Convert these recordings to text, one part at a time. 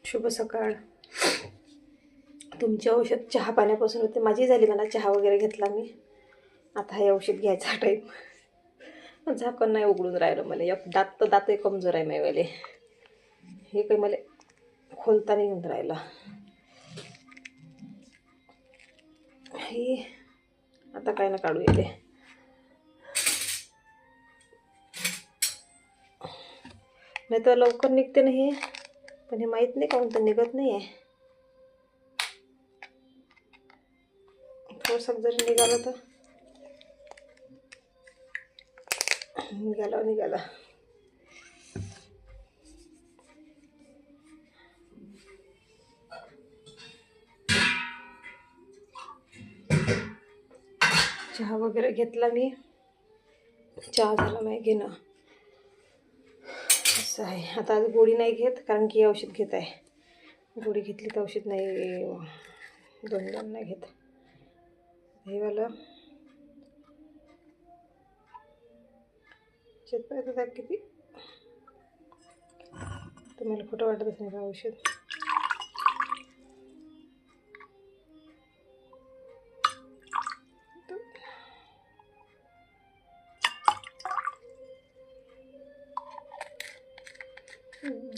शुभ सकाळ. तुमची औषध चहा पाण्यापासून होते. माझी झाली, मला चहा वगैरे घेतला मी. आता हे औषध घ्यायचा टाईम. झाकण नाही उघडून राहिलं मला. एक दात कमजोर आहे माझ्यावाले. हे काही मला खोलता नाही येऊन राहिलं. हे आता काय ना काढू येते. नाही तर लवकर निघते ना हे, पण हे माहीत नाही काहून तर निघत नाही आहे. थोडंसं जरी निघालं तर निघाला. चहा वगैरे घेतला मी. चहा झाला नाही घेणं, असं आहे. आता आज गोळी नाही घेत कारण की औषध घेत आहे. गोळी घेतली तर औषध नाही, 2 नाही घेत. हे वाला पाहिजे किती तुम्हाला खोटं वाटतच नाही का औषध.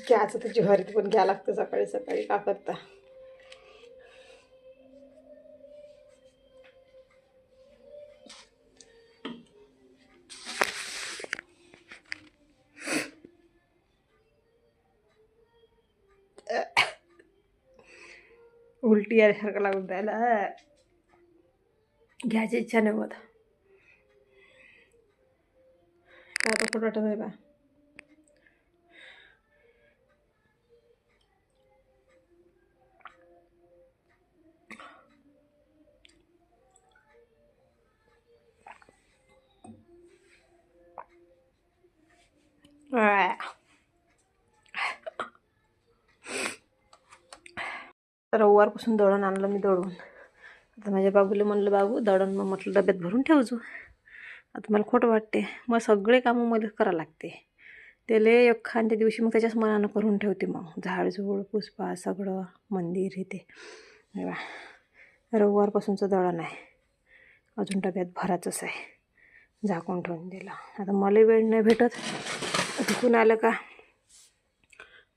घ्यायचं तर ज्वारीत पण घ्या लागतं सकाळी सकाळी. का करता? उलटी यासारखं लागून राहिला. घ्यायची इच्छा नाही होत. काय तर खोटं वाटत आहे बा. रविवारपासून दळण आणलं मी दळून. आता माझ्या बाबूला म्हणलं, बाबू दळण मग म्हटलं डब्यात भरून ठेवजो. आता मला खोटं वाटते. मग सगळे कामं मला करावं लागते. त्याला एखाद्या दिवशी मग त्याच्याच मनानं करून ठेवते. मग झाडझूड पुसपा सगळं मंदिर इथे. रविवारपासूनचं दळण आहे, अजून डब्यात भरायचंच आहे. झाकून ठेवून दिलं. आता मला वेळ नाही भेटत. तिकून आलं का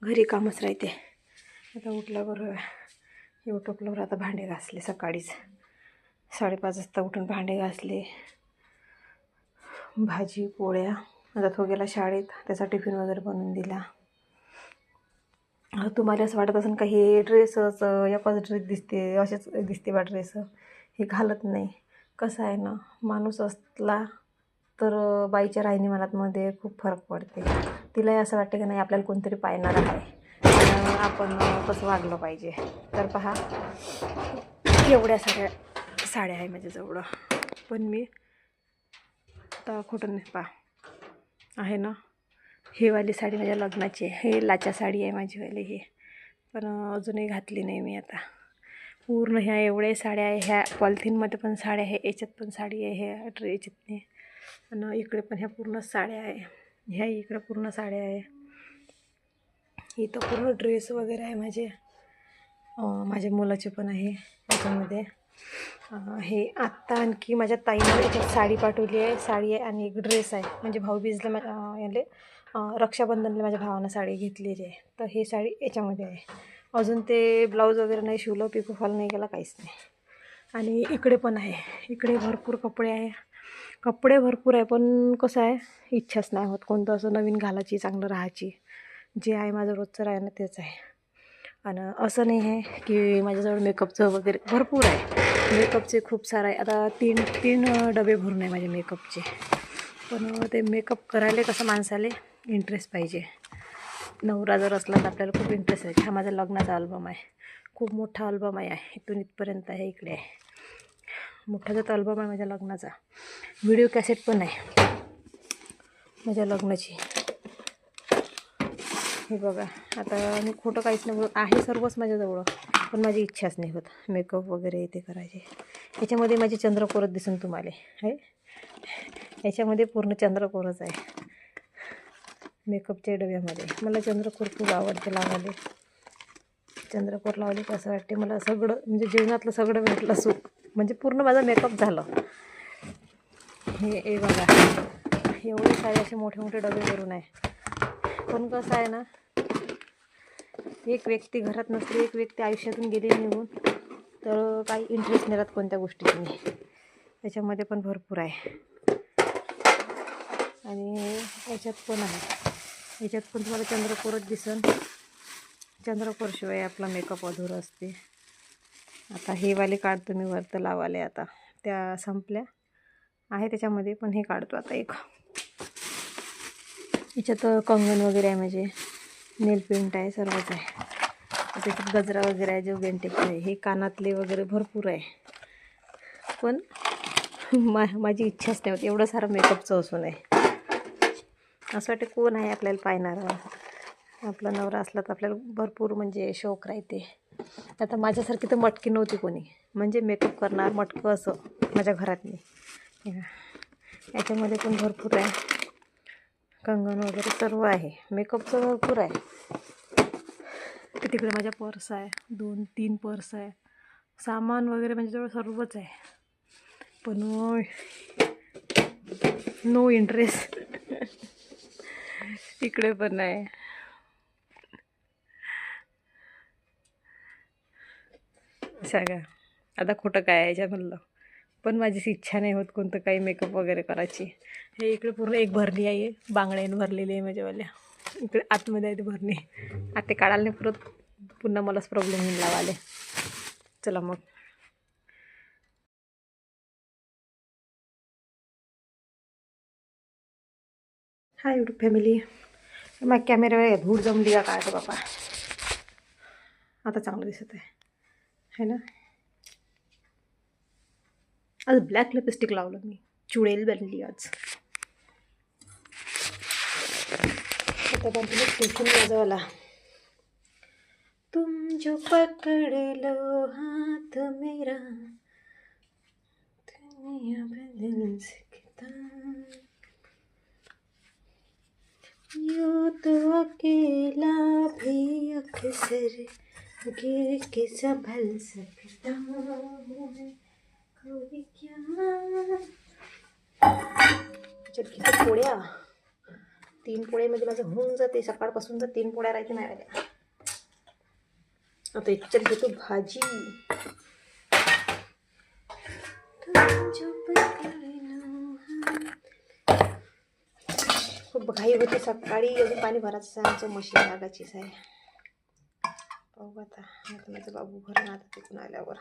घरी कामच राहते. आता उठल्याबरोबर हे उठल्यावर आता भांडे घासले. सकाळीच 5:30 वाजता उठून भांडे घासले. भाजी पोळ्या. आता तो गेला शाळेत, त्याचा टिफिन वगैरे बनवून दिला. तुम्हाला असं वाटत असेल का हे ड्रेसच एकच ड्रेस दिसते, असेच दिसते बा ड्रेस, हे घालत नाही. कसं आहे ना, माणूस असला तर बाईच्या राहणीमानामध्ये खूप फरक पडते. तिलाही असं वाटते की नाही आपल्याला कोणतरी पाहणार आहे, आपण कसं वागलं पाहिजे. तर पहा, एवढ्या साऱ्या साड्या आहे माझ्याजवळ. पण मी आता खोटं नाही पहा आहे ना, हे वाली साडी माझ्या लग्नाची आहे. हे लाचा साडी आहे माझीवाली ही, पण अजूनही घातली नाही मी. आता पूर्ण ह्या एवढ्या साड्या आहे. ह्या पॉलिथिनमध्ये पण साड्या आहे, याच्यात पण साडी आहे, ह्या याच्यातने. आणि इकडे पण ह्या पूर्ण साड्या आहे. ह्या इकडे पूर्ण साड्या आहे. इथं पूर्ण ड्रेस वगैरे आहे माझे. माझ्या मुलाचे पण आहे याच्यामध्ये. हे आत्ता आणखी माझ्या ताईने त्याच्यात साडी पाठवली आहे. साडी आहे आणि एक ड्रेस आहे. म्हणजे भाऊबीजला याले रक्षाबंधनला माझ्या भावानं साडी घेतलेली आहे. तर ही साडी याच्यामध्ये आहे. अजून ते ब्लाऊज वगैरे नाही शिवलं, पिको फॉल नाही केला, काहीच नाही. आणि इकडे पण आहे. इकडे भरपूर कपडे आहे. कपडे भरपूर आहे, पण कसं आहे, इच्छाच नाही होत कोणतं असं नवीन घालायची, चांगलं राहायची. जे आहे माझं रोजचं आहे ना तेच आहे. आणि असं नाही आहे की माझ्याजवळ मेकअपचं वगैरे भरपूर आहे. मेकअपचे खूप सारं आहे. आता तीन डबे भरून आहे माझे मेकअपचे. पण ते मेकअप करायला कसं माणसाला इंटरेस्ट पाहिजे. नवरा जर असला तर आपल्याला खूप इंटरेस्ट आहे. हा माझा लग्नाचा अल्बम आहे. खूप मोठा अल्बम आहे. इथून इथपर्यंत आहे. इकडे आहे मोठा जो अल्बम आहे माझ्या लग्नाचा. व्हिडिओ कॅसेट पण आहे माझ्या लग्नाची. हे बघा, आता मी खोटं काहीच नाही बोलत आहे, सर्वच माझ्याजवळ. पण माझी इच्छाच नाही होत मेकअप वगैरे ते करायचे. याच्यामध्ये माझी चंद्रकोरच दिसून तुम्हाला आहे. याच्यामध्ये पूर्ण चंद्रकोरच आहे मेकअपच्या डब्यामध्ये. मला चंद्रकोर खूप आवडते लावायला. चंद्रकोर लावले की असं वाटते मला सगळं म्हणजे जीवनातलं सगळं भेटलं सुख, म्हणजे पूर्ण माझा मेकअप झालं. हे बघा एवढे सारे असे मोठे मोठे डबे भरून आहे. पण कसं आहे ना, एक व्यक्ती घरात नसली, एक व्यक्ती आयुष्यातून गेली निघून, तर काही इंटरेस्ट नाही राहत कोणत्या गोष्टीत नाही. त्याच्यामध्ये पण भरपूर आहे. आणि याच्यात पण आहे, याच्यात पण तुम्हाला चंद्रकोरच दिसन. चंद्रकोरशिवाय आपला मेकअप अधूर असते. आता हे वाले काढतो मी, वरत लावाले आता त्या संपल्या आहे त्याच्यामध्ये, पण हे काढतो आता एक. याच्यात कंगन वगैरे आहे, म्हणजे नेल पेंट आहे, सर्वच आहे. त्याच्यात गजरा वगैरे आहे, जो बेंटेक्स आहे. हे कानातले वगैरे भरपूर आहे. पण माझी इच्छाच नाही होती एवढं सारं मेकअपचं असून आहे. असं वाटते कोण आहे आपल्याला पाहणारं. आपला नवरा असला तर आपल्याला भरपूर म्हणजे शौक राहते. आता माझ्यासारखी तर मटकी नव्हती कोणी, म्हणजे मेकअप करणार मटकं असं माझ्या घरात नाही. याच्यामध्ये पण भरपूर आहे, कंगन वगैरे सर्व आहे, मेकअपचं भरपूर आहे. तिकडे माझ्या पर्स आहे, 2-3 पर्स आहे, सामान वगैरे म्हणजे जवळ सर्वच आहे. पण नो इंटरेस्ट. इकडे पण आहे. सांगा आता खोटं काय आहे याच्यामधलं. पण माझी इच्छा नाही होत कोणतं काही मेकअप वगैरे करायची. हे इकडे पूर्ण एक भरणी आहे, बांगड्यानं भरलेली आहे माझ्यावाल्या. इकडे आतमध्ये आहे ती भरणी. आता ते काढायला नाही परत, पुन्हा मलाच प्रॉब्लेम होऊन लावाले. चला मग. Hi YouTube family. मग कॅमेरा धूळ जमली का काय बाबा. आता चांगलं दिसत आहे ना. आज ब्लॅक लिपस्टिक लावलं मी, चुडेल बनली आज. आता बांधले टिफिन माझावाला. तुम जो पकड़ लो हाथ मेरा, दुनिया बदल सकता, यूं तो अकेला भी अक्सर गिर के संभल सकता हूँ, कोई क्या. किती पोळ्या, 3 पोळ्यामध्ये माझं होऊन जाते. सकाळपासून तर 3 पोळ्या राहते माझ्या. आता याच्यात घेतो भाजी. खूप घाई होती सकाळी, अजून पाणी भरायचं आहे, आमचं मशीन लागायचीच आहे. पाहू आता माझा बाबू घरून आता तिथून आल्यावर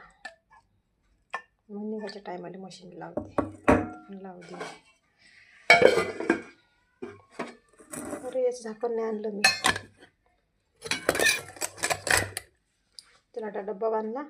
मग निघायच्या टायमाला मशीन लावते. लावू दे. अरे याचं झाकण नाही आणलं मी. त्याला आता डब्बा बांधला.